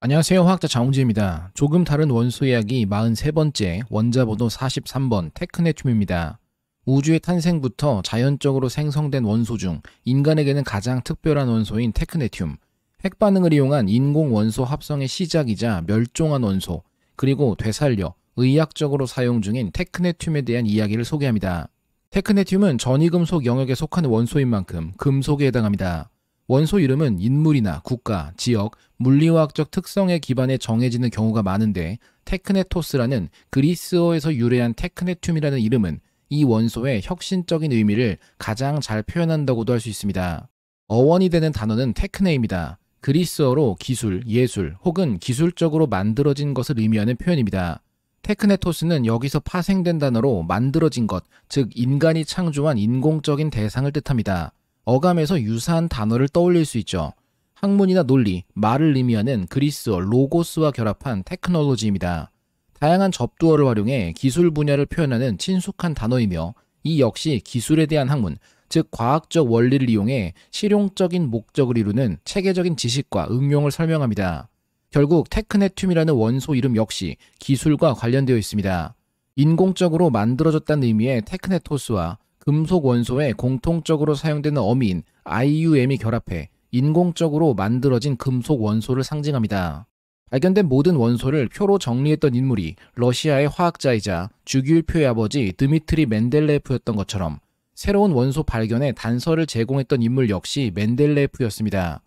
안녕하세요. 화학자 장홍진입니다. 조금 다른 원소 이야기 43번째 원자번호 43번 테크네튬입니다. 우주의 탄생부터 자연적으로 생성된 원소 중 인간에게는 가장 특별한 원소인 테크네튬, 핵반응을 이용한 인공 원소 합성의 시작이자 멸종한 원소, 그리고 되살려 의학적으로 사용 중인 테크네튬에 대한 이야기를 소개합니다. 테크네튬은 전이금속 영역에 속하는 원소인 만큼 금속에 해당합니다. 원소 이름은 인물이나 국가, 지역, 물리화학적 특성에 기반해 정해지는 경우가 많은데 테크네토스라는 그리스어에서 유래한 테크네튬이라는 이름은 이 원소의 혁신적인 의미를 가장 잘 표현한다고도 할 수 있습니다. 어원이 되는 단어는 테크네입니다. 그리스어로 기술, 예술 혹은 기술적으로 만들어진 것을 의미하는 표현입니다. 테크네토스는 여기서 파생된 단어로 만들어진 것, 즉 인간이 창조한 인공적인 대상을 뜻합니다. 어감에서 유사한 단어를 떠올릴 수 있죠. 학문이나 논리, 말을 의미하는 그리스어 로고스와 결합한 테크놀로지입니다. 다양한 접두어를 활용해 기술 분야를 표현하는 친숙한 단어이며 이 역시 기술에 대한 학문, 즉 과학적 원리를 이용해 실용적인 목적을 이루는 체계적인 지식과 응용을 설명합니다. 결국 테크네튬이라는 원소 이름 역시 기술과 관련되어 있습니다. 인공적으로 만들어졌다는 의미의 테크네토스와 금속 원소에 공통적으로 사용되는 어미인 IUM이 결합해 인공적으로 만들어진 금속 원소를 상징합니다. 발견된 모든 원소를 표로 정리했던 인물이 러시아의 화학자이자 주기율표의 아버지 드미트리 멘델레프였던 것처럼 새로운 원소 발견에 단서를 제공했던 인물 역시 멘델레프였습니다.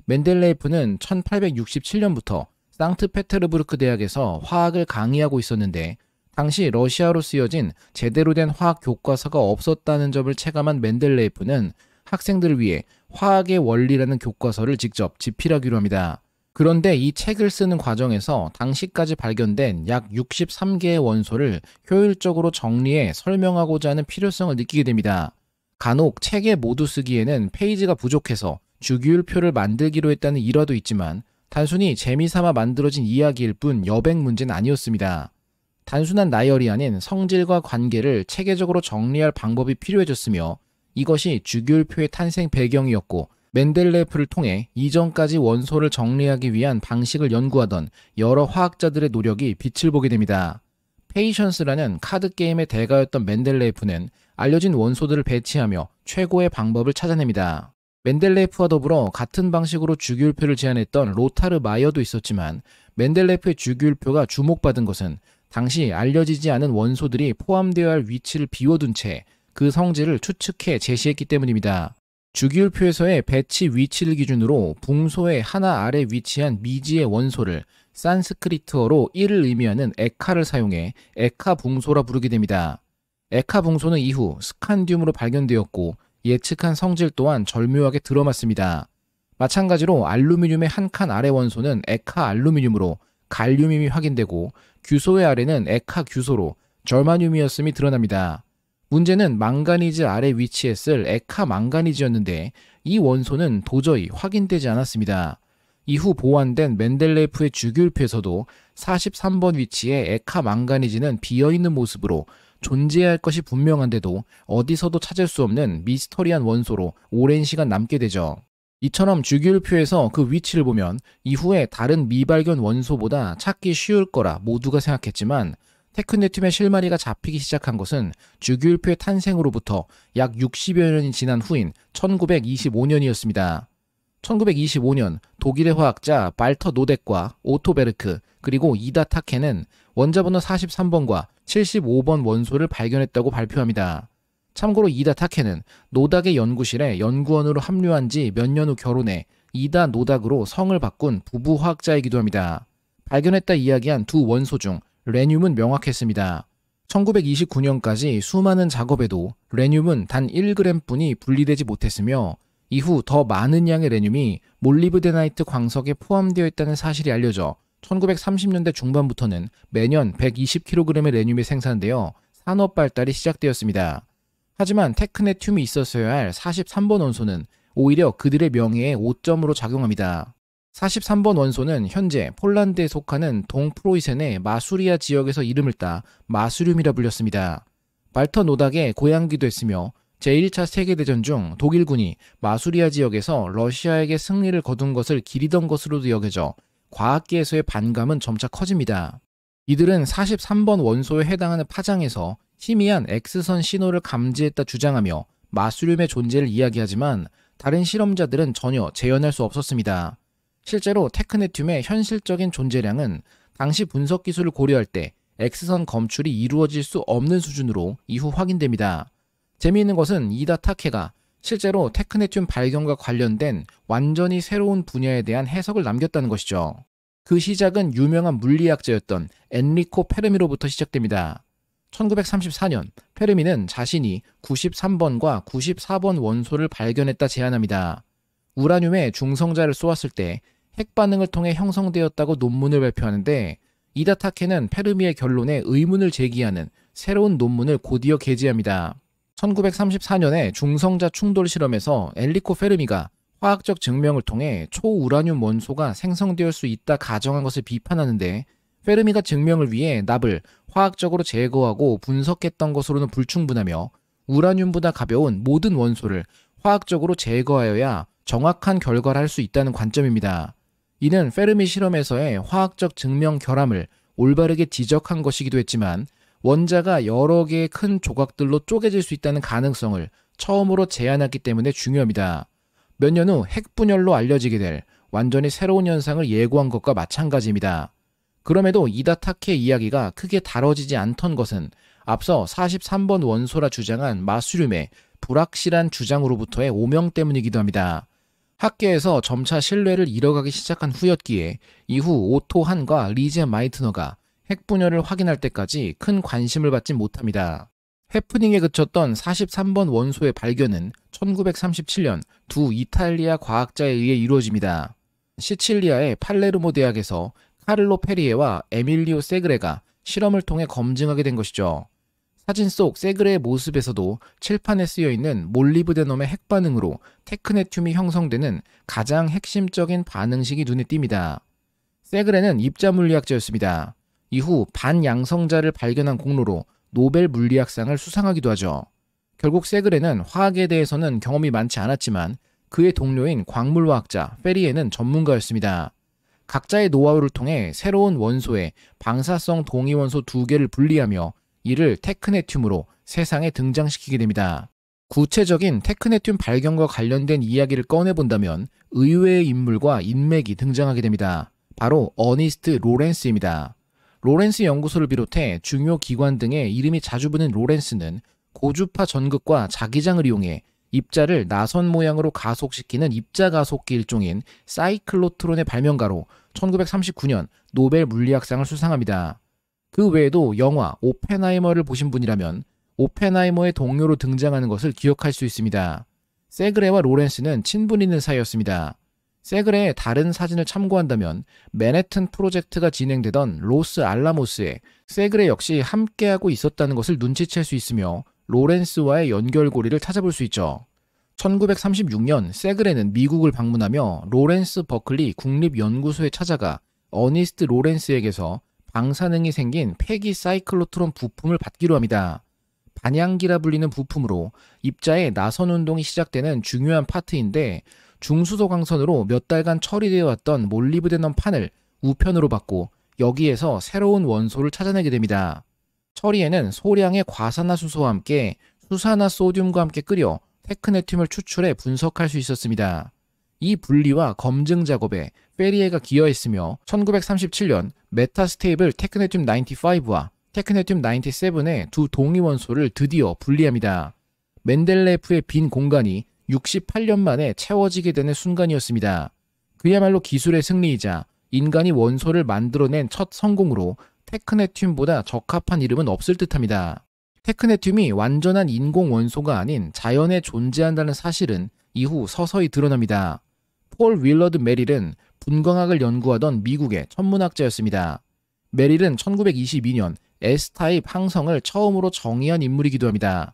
멘델레프는 1867년부터 상트페테르부르크 대학에서 화학을 강의하고 있었는데 당시 러시아로 쓰여진 제대로 된 화학 교과서가 없었다는 점을 체감한 멘델레예프는 학생들을 위해 화학의 원리라는 교과서를 직접 집필하기로 합니다. 그런데 이 책을 쓰는 과정에서 당시까지 발견된 약 63개의 원소를 효율적으로 정리해 설명하고자 하는 필요성을 느끼게 됩니다. 간혹 책에 모두 쓰기에는 페이지가 부족해서 주기율표를 만들기로 했다는 일화도 있지만 단순히 재미삼아 만들어진 이야기일 뿐 여백 문제는 아니었습니다. 단순한 나열이 아닌 성질과 관계를 체계적으로 정리할 방법이 필요해졌으며 이것이 주기율표의 탄생 배경이었고 멘델레프를 통해 이전까지 원소를 정리하기 위한 방식을 연구하던 여러 화학자들의 노력이 빛을 보게 됩니다. 페이션스라는 카드게임의 대가였던 멘델레프는 알려진 원소들을 배치하며 최고의 방법을 찾아냅니다. 멘델레프와 더불어 같은 방식으로 주기율표를 제안했던 로타르 마이어도 있었지만 멘델레프의 주기율표가 주목받은 것은 당시 알려지지 않은 원소들이 포함되어야 할 위치를 비워둔 채 그 성질을 추측해 제시했기 때문입니다. 주기율표에서의 배치 위치를 기준으로 붕소의 하나 아래 위치한 미지의 원소를 산스크리트어로 1을 의미하는 에카를 사용해 에카 붕소라 부르게 됩니다. 에카 붕소는 이후 스칸듐으로 발견되었고 예측한 성질 또한 절묘하게 들어맞습니다. 마찬가지로 알루미늄의 한 칸 아래 원소는 에카 알루미늄으로 갈륨임이 확인되고 규소의 아래는 에카 규소로 절마늄이었음이 드러납니다. 문제는 망가니즈 아래 위치했을 에카 망가니즈였는데 이 원소는 도저히 확인되지 않았습니다. 이후 보완된 멘델레프의 주기율표에서도 43번 위치의 에카 망가니즈는 비어있는 모습으로 존재해야 할 것이 분명한데도 어디서도 찾을 수 없는 미스터리한 원소로 오랜 시간 남게 되죠. 이처럼 주기율표에서 그 위치를 보면 이후에 다른 미발견 원소보다 찾기 쉬울 거라 모두가 생각했지만 테크네튬의 실마리가 잡히기 시작한 것은 주기율표의 탄생으로부터 약 60여 년이 지난 후인 1925년이었습니다. 1925년 독일의 화학자 발터 노덱과 오토 베르크 그리고 이다 타케는 원자번호 43번과 75번 원소를 발견했다고 발표합니다. 참고로 이다 타케는 노닥의 연구실에 연구원으로 합류한 지 몇 년 후 결혼해 이다 노닥으로 성을 바꾼 부부 화학자이기도 합니다. 발견했다 이야기한 두 원소 중 레늄은 명확했습니다. 1929년까지 수많은 작업에도 레늄은 단 1g뿐이 분리되지 못했으며 이후 더 많은 양의 레늄이 몰리브데나이트 광석에 포함되어 있다는 사실이 알려져 1930년대 중반부터는 매년 120kg의 레늄이 생산되어 산업 발달이 시작되었습니다. 하지만 테크네튬이 있었어야 할 43번 원소는 오히려 그들의 명예에 오점으로 작용합니다. 43번 원소는 현재 폴란드에 속하는 동프로이센의 마수리아 지역에서 이름을 따 마수륨이라 불렸습니다. 발터 노닥의 고향기도 했으며 제1차 세계대전 중 독일군이 마수리아 지역에서 러시아에게 승리를 거둔 것을 기리던 것으로도 여겨져 과학계에서의 반감은 점차 커집니다. 이들은 43번 원소에 해당하는 파장에서 희미한 X선 신호를 감지했다 주장하며 마수륨의 존재를 이야기하지만 다른 실험자들은 전혀 재현할 수 없었습니다. 실제로 테크네튬의 현실적인 존재량은 당시 분석 기술을 고려할 때 X선 검출이 이루어질 수 없는 수준으로 이후 확인됩니다. 재미있는 것은 이다 타케가 실제로 테크네튬 발견과 관련된 완전히 새로운 분야에 대한 해석을 남겼다는 것이죠. 그 시작은 유명한 물리학자였던 엔리코 페르미로부터 시작됩니다. 1934년 페르미는 자신이 93번과 94번 원소를 발견했다 제안합니다. 우라늄에 중성자를 쏘았을 때 핵반응을 통해 형성되었다고 논문을 발표하는데 이다 타케는 페르미의 결론에 의문을 제기하는 새로운 논문을 곧이어 게재합니다. 1934년에 중성자 충돌 실험에서 엔리코 페르미가 화학적 증명을 통해 초우라늄 원소가 생성될 수 있다 가정한 것을 비판하는데 페르미가 증명을 위해 납을 화학적으로 제거하고 분석했던 것으로는 불충분하며 우라늄보다 가벼운 모든 원소를 화학적으로 제거하여야 정확한 결과를 할 수 있다는 관점입니다. 이는 페르미 실험에서의 화학적 증명 결함을 올바르게 지적한 것이기도 했지만 원자가 여러 개의 큰 조각들로 쪼개질 수 있다는 가능성을 처음으로 제안했기 때문에 중요합니다. 몇 년 후 핵분열로 알려지게 될 완전히 새로운 현상을 예고한 것과 마찬가지입니다. 그럼에도 이다 타케의 이야기가 크게 다뤄지지 않던 것은 앞서 43번 원소라 주장한 마수륨의 불확실한 주장으로부터의 오명 때문이기도 합니다. 학계에서 점차 신뢰를 잃어가기 시작한 후였기에 이후 오토 한과 리제 마이트너가 핵분열을 확인할 때까지 큰 관심을 받지 못합니다. 해프닝에 그쳤던 43번 원소의 발견은 1937년 두 이탈리아 과학자에 의해 이루어집니다. 시칠리아의 팔레르모 대학에서 카를로 페리에와 에밀리오 세그레가 실험을 통해 검증하게 된 것이죠. 사진 속 세그레의 모습에서도 칠판에 쓰여있는 몰리브데넘의 핵반응으로 테크네튬이 형성되는 가장 핵심적인 반응식이 눈에 띕니다. 세그레는 입자물리학자였습니다. 이후 반양성자를 발견한 공로로 노벨 물리학상을 수상하기도 하죠. 결국 세그레는 화학에 대해서는 경험이 많지 않았지만 그의 동료인 광물화학자 페리에는 전문가였습니다. 각자의 노하우를 통해 새로운 원소의 방사성 동위원소 2개를 분리하며 이를 테크네튬으로 세상에 등장시키게 됩니다. 구체적인 테크네튬 발견과 관련된 이야기를 꺼내본다면 의외의 인물과 인맥이 등장하게 됩니다. 바로 어니스트 로렌스입니다. 로렌스 연구소를 비롯해 중요 기관 등의 이름이 자주 붙는 로렌스는 고주파 전극과 자기장을 이용해 입자를 나선 모양으로 가속시키는 입자가속기 일종인 사이클로트론의 발명가로 1939년 노벨 물리학상을 수상합니다. 그 외에도 영화 오펜하이머를 보신 분이라면 오펜하이머의 동료로 등장하는 것을 기억할 수 있습니다. 세그레와 로렌스는 친분 있는 사이였습니다. 세그레의 다른 사진을 참고한다면 맨해튼 프로젝트가 진행되던 로스 알라모스에 세그레 역시 함께하고 있었다는 것을 눈치챌 수 있으며 로렌스와의 연결고리를 찾아볼 수 있죠. 1936년 세그레는 미국을 방문하며 로렌스 버클리 국립연구소에 찾아가 어니스트 로렌스에게서 방사능이 생긴 폐기 사이클로트론 부품을 받기로 합니다. 반향기라 불리는 부품으로 입자의 나선 운동이 시작되는 중요한 파트인데 중수소 광선으로 몇 달간 처리되어 왔던 몰리브데넘 판을 우편으로 받고 여기에서 새로운 원소를 찾아내게 됩니다. 처리에는 소량의 과산화수소와 함께 수산화소듐과 함께 끓여 테크네튬을 추출해 분석할 수 있었습니다. 이 분리와 검증 작업에 페리에가 기여했으며 1937년 메타스테이블 테크네튬 95와 테크네튬 97의 두 동위 원소를 드디어 분리합니다. 멘델레프의 빈 공간이 68년 만에 채워지게 되는 순간이었습니다. 그야말로 기술의 승리이자 인간이 원소를 만들어낸 첫 성공으로 테크네튬보다 적합한 이름은 없을 듯합니다. 테크네튬이 완전한 인공 원소가 아닌 자연에 존재한다는 사실은 이후 서서히 드러납니다. 폴 윌러드 메릴은 분광학을 연구하던 미국의 천문학자였습니다. 메릴은 1922년 S타입 항성을 처음으로 정의한 인물이기도 합니다.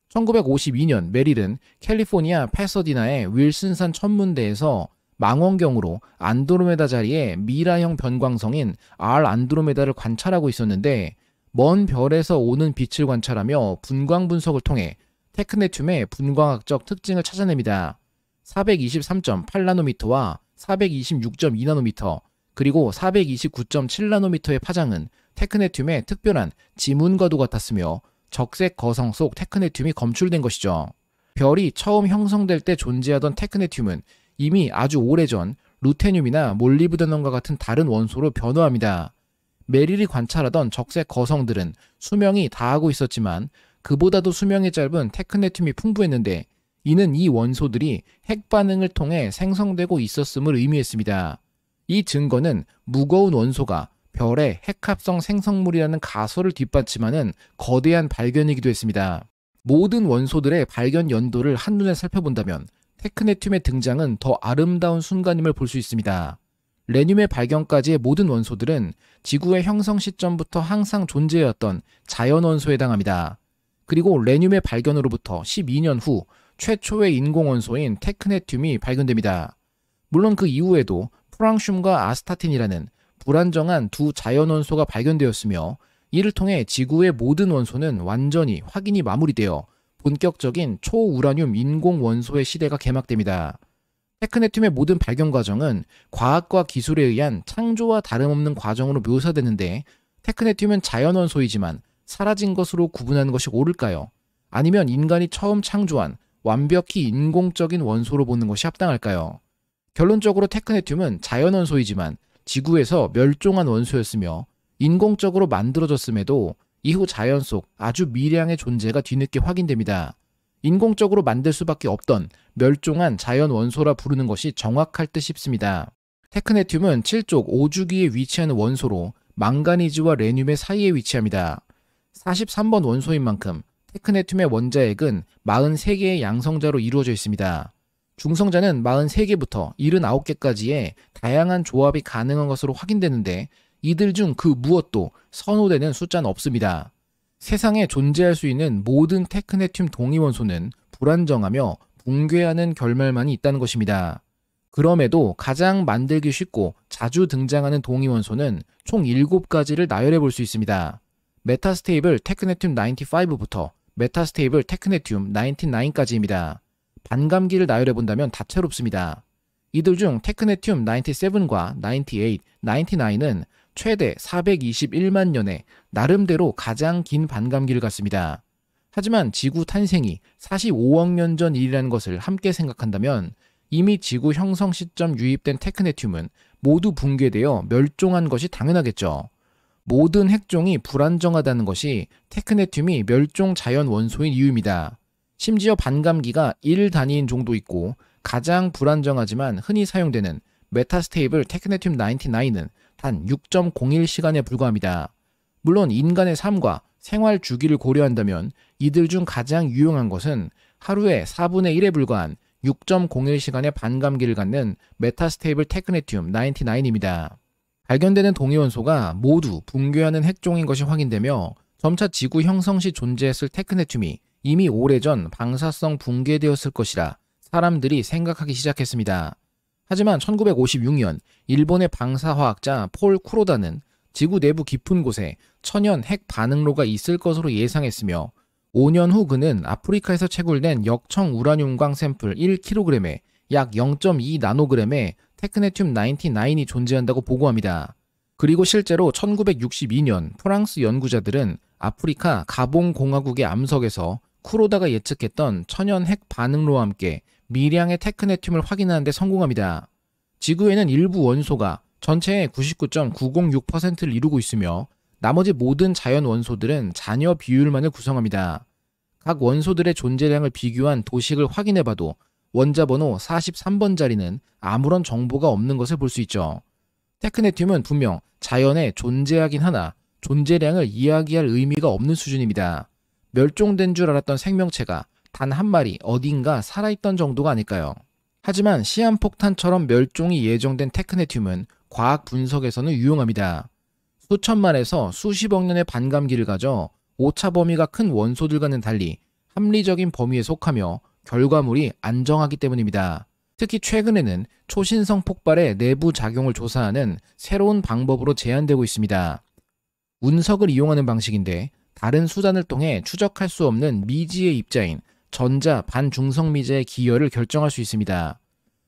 1952년 메릴은 캘리포니아 패서디나의 윌슨산 천문대에서 망원경으로 안드로메다 자리에 미라형 변광성인 R 안드로메다를 관찰하고 있었는데 먼 별에서 오는 빛을 관찰하며 분광 분석을 통해 테크네튬의 분광학적 특징을 찾아냅니다. 423.8나노미터와 426.2나노미터, 그리고 429.7나노미터의 파장은 테크네튬의 특별한 지문과도 같았으며 적색 거성 속 테크네튬이 검출된 것이죠. 별이 처음 형성될 때 존재하던 테크네튬은 이미 아주 오래전 루테늄이나 몰리브데넘과 같은 다른 원소로 변화합니다. 메릴이 관찰하던 적색 거성들은 수명이 다하고 있었지만 그보다도 수명이 짧은 테크네튬이 풍부했는데 이는 이 원소들이 핵 반응을 통해 생성되고 있었음을 의미했습니다. 이 증거는 무거운 원소가 별의 핵합성 생성물이라는 가설을 뒷받침하는 거대한 발견이기도 했습니다. 모든 원소들의 발견 연도를 한눈에 살펴본다면 테크네튬의 등장은 더 아름다운 순간임을 볼 수 있습니다. 레늄의 발견까지의 모든 원소들은 지구의 형성 시점부터 항상 존재해왔던 자연원소에 해당합니다. 그리고 레늄의 발견으로부터 12년 후 최초의 인공원소인 테크네튬이 발견됩니다. 물론 그 이후에도 프랑슘과 아스타틴이라는 불안정한 두 자연원소가 발견되었으며 이를 통해 지구의 모든 원소는 완전히 확인이 마무리되어 본격적인 초우라늄 인공원소의 시대가 개막됩니다. 테크네튬의 모든 발견 과정은 과학과 기술에 의한 창조와 다름없는 과정으로 묘사되는데 테크네튬은 자연원소이지만 사라진 것으로 구분하는 것이 옳을까요? 아니면 인간이 처음 창조한 완벽히 인공적인 원소로 보는 것이 합당할까요? 결론적으로 테크네튬은 자연원소이지만 지구에서 멸종한 원소였으며 인공적으로 만들어졌음에도 이후 자연 속 아주 미량의 존재가 뒤늦게 확인됩니다. 인공적으로 만들 수밖에 없던 멸종한 자연 원소라 부르는 것이 정확할 듯 싶습니다. 테크네튬은 7쪽 5주기에 위치하는 원소로 망가니즈와 레늄의 사이에 위치합니다. 43번 원소인 만큼 테크네튬의 원자핵은 43개의 양성자로 이루어져 있습니다. 중성자는 43개부터 79개까지의 다양한 조합이 가능한 것으로 확인되는데 이들 중 그 무엇도 선호되는 숫자는 없습니다. 세상에 존재할 수 있는 모든 테크네튬 동위원소는 불안정하며 붕괴하는 결말만이 있다는 것입니다. 그럼에도 가장 만들기 쉽고 자주 등장하는 동위원소는 총 7가지를 나열해 볼 수 있습니다. 메타스테이블 테크네튬 95부터 메타스테이블 테크네튬 99까지입니다. 반감기를 나열해 본다면 다채롭습니다. 이들 중 테크네튬 97과 98, 99은 최대 421만 년의 나름대로 가장 긴 반감기를 갖습니다. 하지만 지구 탄생이 45억 년 전 일이라는 것을 함께 생각한다면 이미 지구 형성 시점 유입된 테크네튬은 모두 붕괴되어 멸종한 것이 당연하겠죠. 모든 핵종이 불안정하다는 것이 테크네튬이 멸종 자연 원소인 이유입니다. 심지어 반감기가 1 단위인 종도 있고 가장 불안정하지만 흔히 사용되는 메타스테이블 테크네튬 99는 단 6.01시간에 불과합니다. 물론 인간의 삶과 생활 주기를 고려한다면 이들 중 가장 유용한 것은 하루에 4분의 1에 불과한 6.01시간의 반감기를 갖는 메타스테이블 테크네튬 99입니다. 발견되는 동위원소가 모두 붕괴하는 핵종인 것이 확인되며 점차 지구 형성 시 존재했을 테크네튬이 이미 오래전 방사성 붕괴되었을 것이라 사람들이 생각하기 시작했습니다. 하지만 1956년 일본의 방사화학자 폴 쿠로다는 지구 내부 깊은 곳에 천연 핵 반응로가 있을 것으로 예상했으며 5년 후 그는 아프리카에서 채굴된 역청 우라늄광 샘플 1kg에 약 0.2나노그램의 테크네튬 99이 존재한다고 보고합니다. 그리고 실제로 1962년 프랑스 연구자들은 아프리카 가봉공화국의 암석에서 쿠로다가 예측했던 천연 핵 반응로와 함께 미량의 테크네튬을 확인하는 데 성공합니다. 지구에는 일부 원소가 전체의 99.906%를 이루고 있으며 나머지 모든 자연 원소들은 잔여 비율만을 구성합니다. 각 원소들의 존재량을 비교한 도식을 확인해봐도 원자번호 43번 자리는 아무런 정보가 없는 것을 볼 수 있죠. 테크네튬은 분명 자연에 존재하긴 하나 존재량을 이야기할 의미가 없는 수준입니다. 멸종된 줄 알았던 생명체가 단 한 마리 어딘가 살아있던 정도가 아닐까요? 하지만 시한폭탄처럼 멸종이 예정된 테크네튬은 과학 분석에서는 유용합니다. 수천만에서 수십억 년의 반감기를 가져 오차 범위가 큰 원소들과는 달리 합리적인 범위에 속하며 결과물이 안정하기 때문입니다. 특히 최근에는 초신성 폭발의 내부 작용을 조사하는 새로운 방법으로 제안되고 있습니다. 운석을 이용하는 방식인데 다른 수단을 통해 추적할 수 없는 미지의 입자인 전자 반중성 미자의 기여를 결정할 수 있습니다.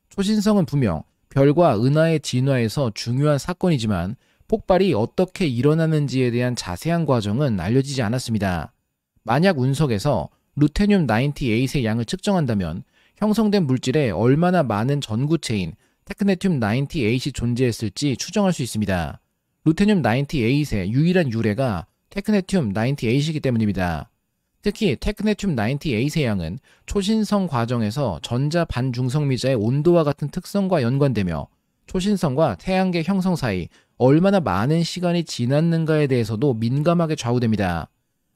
초신성은 분명 별과 은하의 진화에서 중요한 사건이지만 폭발이 어떻게 일어나는지에 대한 자세한 과정은 알려지지 않았습니다. 만약 운석에서 루테늄 98의 양을 측정한다면 형성된 물질에 얼마나 많은 전구체인 테크네튬 98이 존재했을지 추정할 수 있습니다. 루테늄 98의 유일한 유래가 테크네튬 98이기 때문입니다. 특히 테크네튬 98의 양은 초신성 과정에서 전자 반중성미자의 온도와 같은 특성과 연관되며 초신성과 태양계 형성 사이 얼마나 많은 시간이 지났는가에 대해서도 민감하게 좌우됩니다.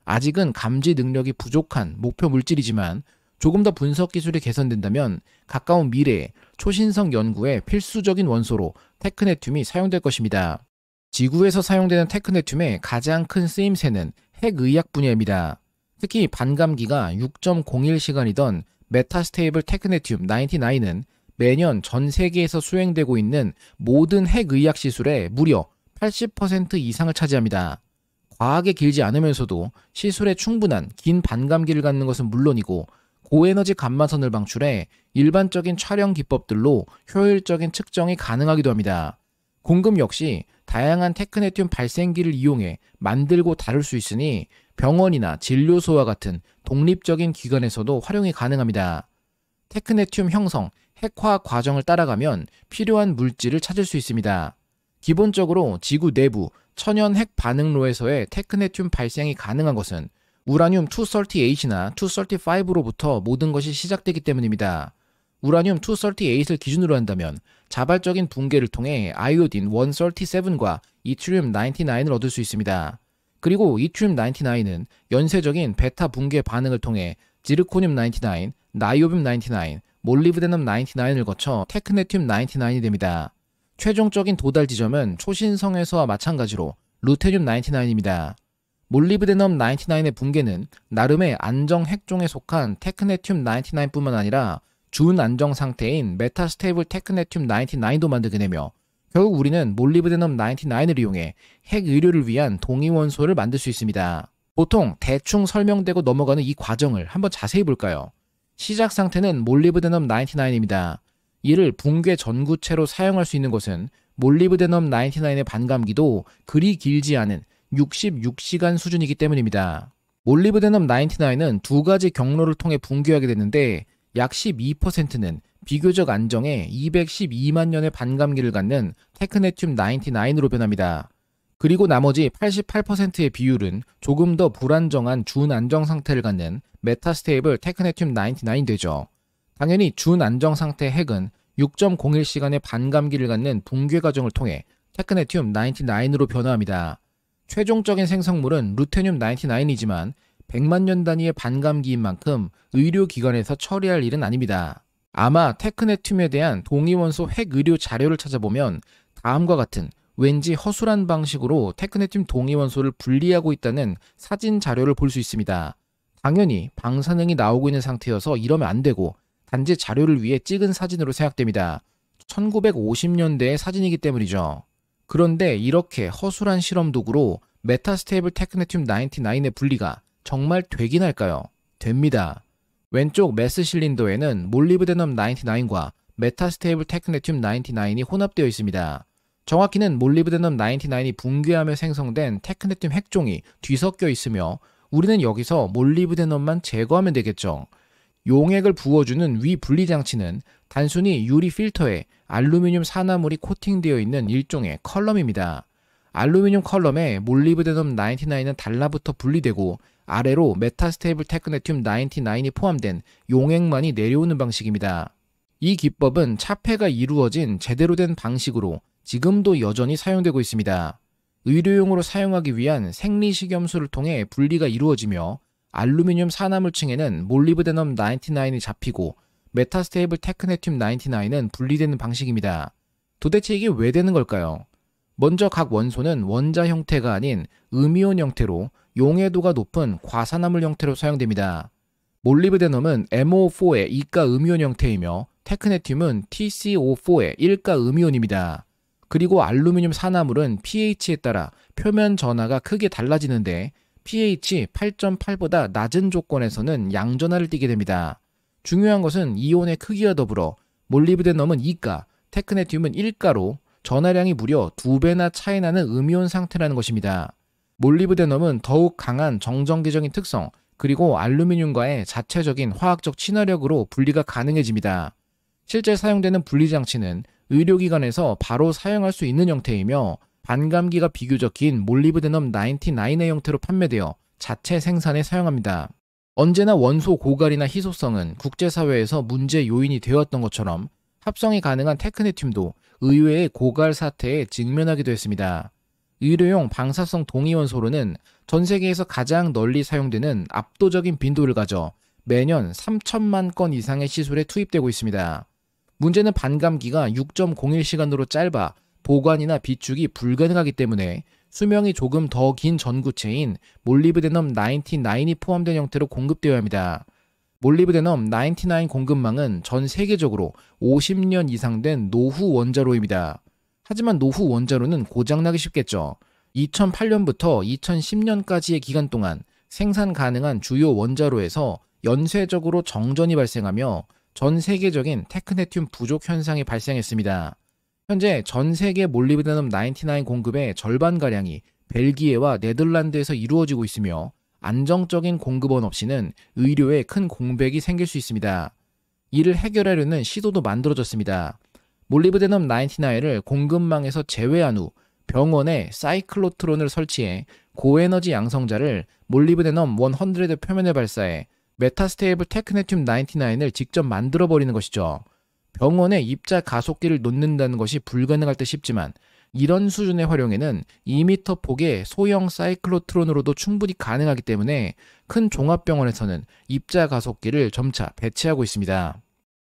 아직은 감지 능력이 부족한 목표 물질이지만 조금 더 분석 기술이 개선된다면 가까운 미래에 초신성 연구에 필수적인 원소로 테크네튬이 사용될 것입니다. 지구에서 사용되는 테크네튬의 가장 큰 쓰임새는 핵의학 분야입니다. 특히 반감기가 6.01시간이던 메타스테이블 테크네튬 99는 매년 전 세계에서 수행되고 있는 모든 핵의학 시술의 무려 80% 이상을 차지합니다. 과하게 길지 않으면서도 시술에 충분한 긴 반감기를 갖는 것은 물론이고 고에너지 감마선을 방출해 일반적인 촬영 기법들로 효율적인 측정이 가능하기도 합니다. 공급 역시 다양한 테크네튬 발생기를 이용해 만들고 다룰 수 있으니 병원이나 진료소와 같은 독립적인 기관에서도 활용이 가능합니다. 테크네튬 형성, 핵화학 과정을 따라가면 필요한 물질을 찾을 수 있습니다. 기본적으로 지구 내부 천연 핵 반응로에서의 테크네튬 발생이 가능한 것은 우라늄 238나 235로부터 모든 것이 시작되기 때문입니다. 우라늄 238을 기준으로 한다면 자발적인 붕괴를 통해 아이오딘 137과 이트리움 99을 얻을 수 있습니다. 그리고 이트리움 99은 연쇄적인 베타 붕괴 반응을 통해 지르코늄 99, 나이오뷴 99, 몰리브데넘 99을 거쳐 테크네튬 99이 됩니다. 최종적인 도달 지점은 초신성에서와 마찬가지로 루테늄 99입니다. 몰리브데넘 99의 붕괴는 나름의 안정 핵종에 속한 테크네튬 99뿐만 아니라 준안정 상태인 메타스테이블 테크네튬 99도 만들게 되며 결국 우리는 몰리브데넘 99을 이용해 핵의료를 위한 동위원소를 만들 수 있습니다. 보통 대충 설명되고 넘어가는 이 과정을 한번 자세히 볼까요? 시작 상태는 몰리브데넘 99입니다. 이를 붕괴 전구체로 사용할 수 있는 것은 몰리브데넘 99의 반감기도 그리 길지 않은 66시간 수준이기 때문입니다. 몰리브데넘 99은 두 가지 경로를 통해 붕괴하게 되는데 약 12%는 비교적 안정에 212만 년의 반감기를 갖는 테크네튬 99으로 변합니다. 그리고 나머지 88%의 비율은 조금 더 불안정한 준안정 상태를 갖는 메타스테이블 테크네튬 99이 되죠. 당연히 준안정 상태 핵은 6.01시간의 반감기를 갖는 붕괴 과정을 통해 테크네튬 99으로 변화합니다. 최종적인 생성물은 루테늄 99이지만 100만 년 단위의 반감기인 만큼 의료기관에서 처리할 일은 아닙니다. 아마 테크네튬에 대한 동위원소 핵의료 자료를 찾아보면 다음과 같은 왠지 허술한 방식으로 테크네튬 동위원소를 분리하고 있다는 사진 자료를 볼 수 있습니다. 당연히 방사능이 나오고 있는 상태여서 이러면 안 되고 단지 자료를 위해 찍은 사진으로 생각됩니다. 1950년대의 사진이기 때문이죠. 그런데 이렇게 허술한 실험 도구로 메타스테이블 테크네튬 99의 분리가 정말 되긴 할까요? 됩니다. 왼쪽 매스 실린더에는 몰리브데넘 99과 메타스테이블 테크네튬 99이 혼합되어 있습니다. 정확히는 몰리브데넘 99이 붕괴하며 생성된 테크네튬 핵종이 뒤섞여 있으며 우리는 여기서 몰리브데넘만 제거하면 되겠죠. 용액을 부어주는 위 분리 장치는 단순히 유리 필터에 알루미늄 산화물이 코팅되어 있는 일종의 컬럼입니다. 알루미늄 컬럼에 몰리브데넘 99은 달라붙어 분리되고 아래로 메타스테이블 테크네튬 99이 포함된 용액만이 내려오는 방식입니다. 이 기법은 차폐가 이루어진 제대로 된 방식으로 지금도 여전히 사용되고 있습니다. 의료용으로 사용하기 위한 생리식염수를 통해 분리가 이루어지며 알루미늄 산화물층에는 몰리브데넘 99이 잡히고 메타스테이블 테크네튬 99은 분리되는 방식입니다. 도대체 이게 왜 되는 걸까요? 먼저 각 원소는 원자 형태가 아닌 음이온 형태로 용해도가 높은 과산화물 형태로 사용됩니다. 몰리브데넘은 MO4의 이가 음이온 형태이며 테크네튬은 TCO4의 1가 음이온입니다. 그리고 알루미늄 산화물은 pH에 따라 표면 전하가 크게 달라지는데 pH 8.8보다 낮은 조건에서는 양전하를 띠게 됩니다. 중요한 것은 이온의 크기와 더불어 몰리브데넘은 이가, 테크네튬은 1가로 전하량이 무려 2배나 차이 나는 음이온 상태라는 것입니다. 몰리브데넘은 더욱 강한 정전기적인 특성, 그리고 알루미늄과의 자체적인 화학적 친화력으로 분리가 가능해집니다. 실제 사용되는 분리장치는 의료기관에서 바로 사용할 수 있는 형태이며 반감기가 비교적 긴 몰리브데넘 99의 형태로 판매되어 자체 생산에 사용합니다. 언제나 원소 고갈이나 희소성은 국제사회에서 문제 요인이 되었던 것처럼 합성이 가능한 테크네튬도 의외의 고갈 사태에 직면하기도 했습니다. 의료용 방사성 동위원소로는 전 세계에서 가장 널리 사용되는 압도적인 빈도를 가져 매년 3천만 건 이상의 시술에 투입되고 있습니다. 문제는 반감기가 6.01시간으로 짧아 보관이나 비축이 불가능하기 때문에 수명이 조금 더 긴 전구체인 몰리브데넘 99이 포함된 형태로 공급되어야 합니다. 몰리브데넘 99 공급망은 전 세계적으로 50년 이상 된 노후 원자로입니다. 하지만 노후 원자로는 고장나기 쉽겠죠. 2008년부터 2010년까지의 기간 동안 생산 가능한 주요 원자로에서 연쇄적으로 정전이 발생하며 전 세계적인 테크네튬 부족 현상이 발생했습니다. 현재 전 세계 몰리브데넘 99 공급의 절반가량이 벨기에와 네덜란드에서 이루어지고 있으며 안정적인 공급원 없이는 의료에 큰 공백이 생길 수 있습니다. 이를 해결하려는 시도도 만들어졌습니다. 몰리브데넘 99를 공급망에서 제외한 후 병원에 사이클로트론을 설치해 고에너지 양성자를 몰리브데넘 100 표면에 발사해 메타스테이블 테크네튬 99을 직접 만들어버리는 것이죠. 병원에 입자 가속기를 놓는다는 것이 불가능할 듯 싶지만 이런 수준의 활용에는 2m 폭의 소형 사이클로트론으로도 충분히 가능하기 때문에 큰 종합병원에서는 입자 가속기를 점차 배치하고 있습니다.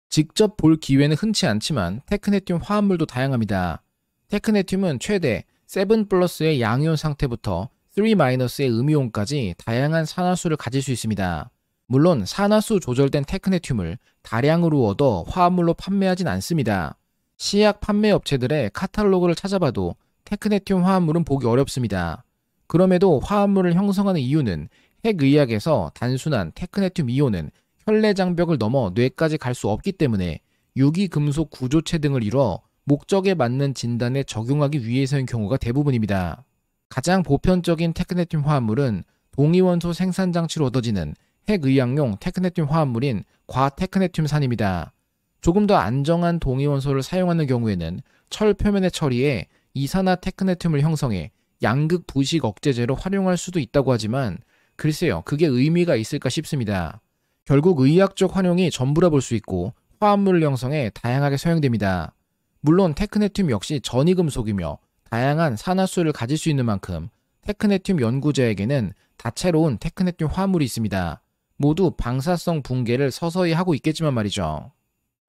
직접 볼 기회는 흔치 않지만 테크네튬 화합물도 다양합니다. 테크네튬은 최대 7+의 양이온 상태부터 3-의 음이온까지 다양한 산화수를 가질 수 있습니다. 물론 산화수 조절된 테크네튬을 다량으로 얻어 화합물로 판매하진 않습니다. 시약 판매 업체들의 카탈로그를 찾아봐도 테크네튬 화합물은 보기 어렵습니다. 그럼에도 화합물을 형성하는 이유는 핵의학에서 단순한 테크네튬 이온은 혈내 장벽을 넘어 뇌까지 갈 수 없기 때문에 유기금속 구조체 등을 이뤄 목적에 맞는 진단에 적용하기 위해서인 경우가 대부분입니다. 가장 보편적인 테크네튬 화합물은 동위원소 생산 장치로 얻어지는 핵의학용 테크네튬 화합물인 과테크네튬산입니다. 조금 더 안정한 동위원소를 사용하는 경우에는 철 표면의 처리에 이산화 테크네튬을 형성해 양극 부식 억제제로 활용할 수도 있다고 하지만 글쎄요, 그게 의미가 있을까 싶습니다. 결국 의학적 활용이 전부라 볼 수 있고 화합물을 형성해 다양하게 사용됩니다. 물론 테크네튬 역시 전이금속이며 다양한 산화수를 가질 수 있는 만큼 테크네튬 연구자에게는 다채로운 테크네튬 화합물이 있습니다. 모두 방사성 붕괴를 서서히 하고 있겠지만 말이죠.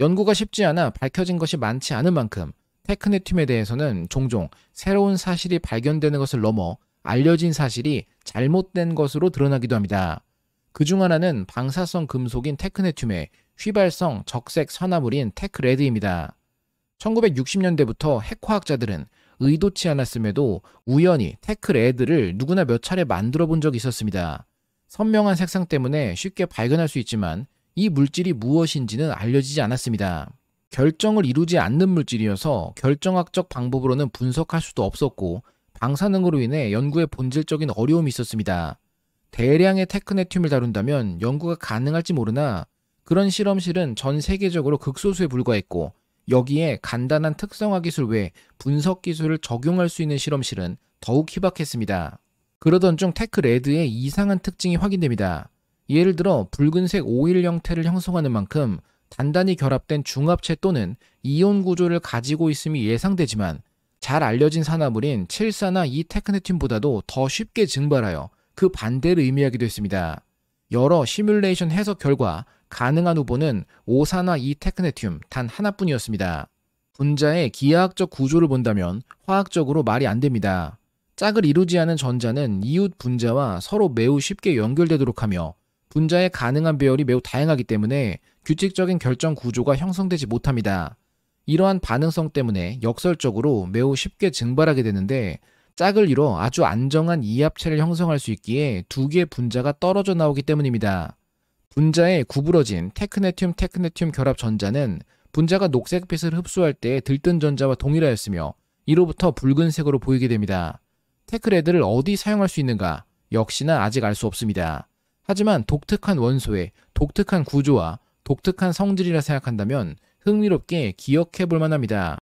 연구가 쉽지 않아 밝혀진 것이 많지 않은 만큼 테크네튬에 대해서는 종종 새로운 사실이 발견되는 것을 넘어 알려진 사실이 잘못된 것으로 드러나기도 합니다. 그중 하나는 방사성 금속인 테크네튬의 휘발성 적색 산화물인 테크레드입니다. 1960년대부터 핵화학자들은 의도치 않았음에도 우연히 테크레드를 누구나 몇 차례 만들어 본 적이 있었습니다. 선명한 색상 때문에 쉽게 발견할 수 있지만 이 물질이 무엇인지는 알려지지 않았습니다. 결정을 이루지 않는 물질이어서 결정학적 방법으로는 분석할 수도 없었고 방사능으로 인해 연구에 본질적인 어려움이 있었습니다. 대량의 테크네튬을 다룬다면 연구가 가능할지 모르나 그런 실험실은 전 세계적으로 극소수에 불과했고 여기에 간단한 특성화 기술 외에 분석 기술을 적용할 수 있는 실험실은 더욱 희박했습니다. 그러던 중 테크레드의 이상한 특징이 확인됩니다. 예를 들어 붉은색 오일 형태를 형성하는 만큼 단단히 결합된 중합체 또는 이온 구조를 가지고 있음이 예상되지만 잘 알려진 산화물인 7산화 2테크네튬보다도 더 쉽게 증발하여 그 반대를 의미하기도 했습니다. 여러 시뮬레이션 해석 결과 가능한 후보는 5산화 2테크네튬 단 하나뿐이었습니다. 분자의 기하학적 구조를 본다면 화학적으로 말이 안 됩니다. 짝을 이루지 않은 전자는 이웃 분자와 서로 매우 쉽게 연결되도록 하며 분자의 가능한 배열이 매우 다양하기 때문에 규칙적인 결정 구조가 형성되지 못합니다. 이러한 반응성 때문에 역설적으로 매우 쉽게 증발하게 되는데 짝을 이뤄 아주 안정한 이합체를 형성할 수 있기에 두 개의 분자가 떨어져 나오기 때문입니다. 분자의 구부러진 테크네튬 결합 전자는 분자가 녹색빛을 흡수할 때 들뜬 전자와 동일하였으며 이로부터 붉은색으로 보이게 됩니다. 테크레드를 어디 사용할 수 있는가? 역시나 아직 알 수 없습니다. 하지만 독특한 원소의 독특한 구조와 독특한 성질이라 생각한다면 흥미롭게 기억해 볼 만합니다.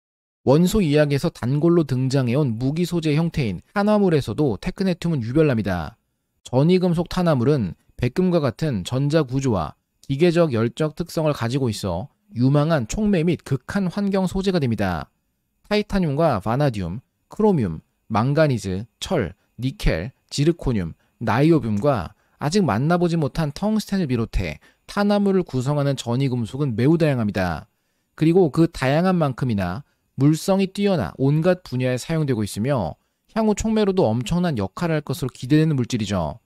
원소 이야기에서 단골로 등장해온 무기 소재 형태인 탄화물에서도 테크네튬은 유별납니다. 전이금속 탄화물은 백금과 같은 전자 구조와 기계적 열적 특성을 가지고 있어 유망한 촉매 및 극한 환경 소재가 됩니다. 타이타늄과 바나듐, 크로뮴, 망가니즈, 철, 니켈, 지르코늄, 나이오뷴과 아직 만나보지 못한 텅스텐을 비롯해 탄화물을 구성하는 전이금속은 매우 다양합니다. 그리고 그 다양한 만큼이나 물성이 뛰어나 온갖 분야에 사용되고 있으며 향후 촉매로도 엄청난 역할을 할 것으로 기대되는 물질이죠.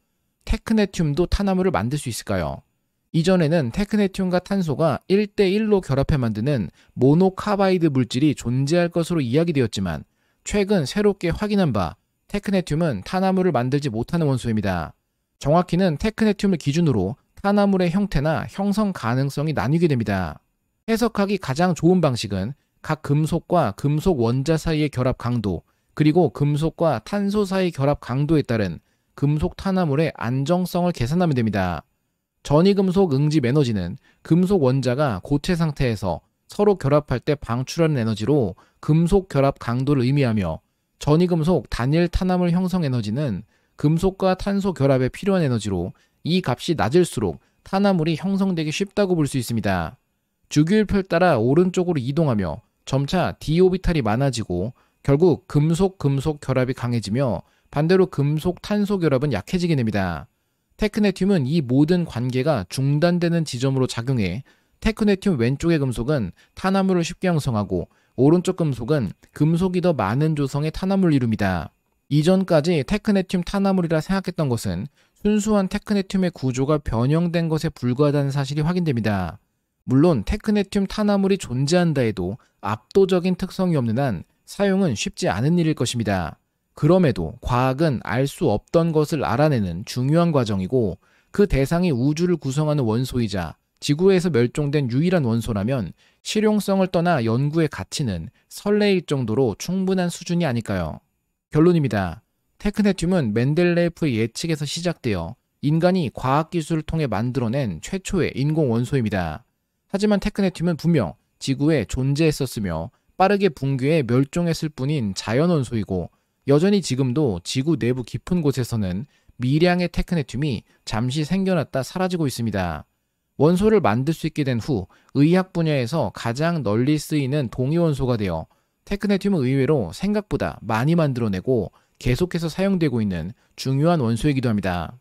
테크네튬도 탄화물을 만들 수 있을까요? 이전에는 테크네튬과 탄소가 1대1로 결합해 만드는 모노카바이드 물질이 존재할 것으로 이야기되었지만 최근 새롭게 확인한 바 테크네튬은 탄화물을 만들지 못하는 원소입니다. 정확히는 테크네튬을 기준으로 탄화물의 형태나 형성 가능성이 나뉘게 됩니다. 해석하기 가장 좋은 방식은 각 금속과 금속 원자 사이의 결합 강도, 그리고 금속과 탄소 사이 결합 강도에 따른 금속 탄화물의 안정성을 계산하면 됩니다. 전이금속 응집 에너지는 금속 원자가 고체 상태에서 서로 결합할 때 방출하는 에너지로 금속 결합 강도를 의미하며 전이금속 단일 탄화물 형성 에너지는 금속과 탄소 결합에 필요한 에너지로 이 값이 낮을수록 탄화물이 형성되기 쉽다고 볼 수 있습니다. 주기율표를 따라 오른쪽으로 이동하며 점차 d오비탈이 많아지고 결국 금속-금속 결합이 강해지며 반대로 금속-탄소 결합은 약해지게 됩니다. 테크네튬은 이 모든 관계가 중단되는 지점으로 작용해 테크네튬 왼쪽의 금속은 탄화물을 쉽게 형성하고 오른쪽 금속은 금속이 더 많은 조성의 탄화물을 이룹니다. 이전까지 테크네튬 탄화물이라 생각했던 것은 순수한 테크네튬의 구조가 변형된 것에 불과하다는 사실이 확인됩니다. 물론 테크네튬 탄화물이 존재한다 해도 압도적인 특성이 없는 한 사용은 쉽지 않은 일일 것입니다. 그럼에도 과학은 알 수 없던 것을 알아내는 중요한 과정이고 그 대상이 우주를 구성하는 원소이자 지구에서 멸종된 유일한 원소라면 실용성을 떠나 연구의 가치는 설레일 정도로 충분한 수준이 아닐까요? 결론입니다. 테크네튬은 멘델레예프의 예측에서 시작되어 인간이 과학기술을 통해 만들어낸 최초의 인공 원소입니다. 하지만 테크네튬은 분명 지구에 존재했었으며 빠르게 붕괴해 멸종했을 뿐인 자연원소이고 여전히 지금도 지구 내부 깊은 곳에서는 미량의 테크네튬이 잠시 생겨났다 사라지고 있습니다. 원소를 만들 수 있게 된 후 의학 분야에서 가장 널리 쓰이는 동위원소가 되어 테크네튬은 의외로 생각보다 많이 만들어내고 계속해서 사용되고 있는 중요한 원소이기도 합니다.